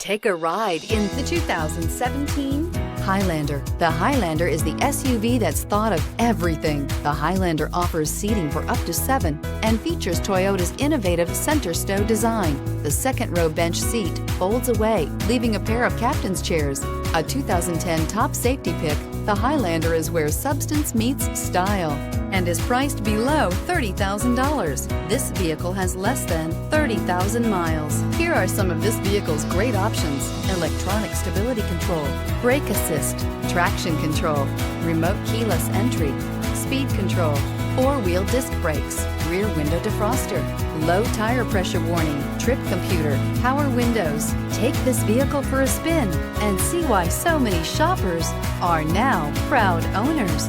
Take a ride in the 2017 Highlander. The Highlander is the SUV that's thought of everything. The Highlander offers seating for up to 7 and features Toyota's innovative center stow design. The second row bench seat folds away, leaving a pair of captain's chairs. A 2010 top safety pick, the Highlander is where substance meets style and is priced below $30,000. This vehicle has less than 30,000 miles. Here are some of this vehicle's great options: electronic stability control, brake assist, traction control, remote keyless entry, speed control, 4-wheel disc brakes, rear window defroster, low tire pressure warning, trip computer, power windows. Take this vehicle for a spin and see why so many shoppers are now proud owners.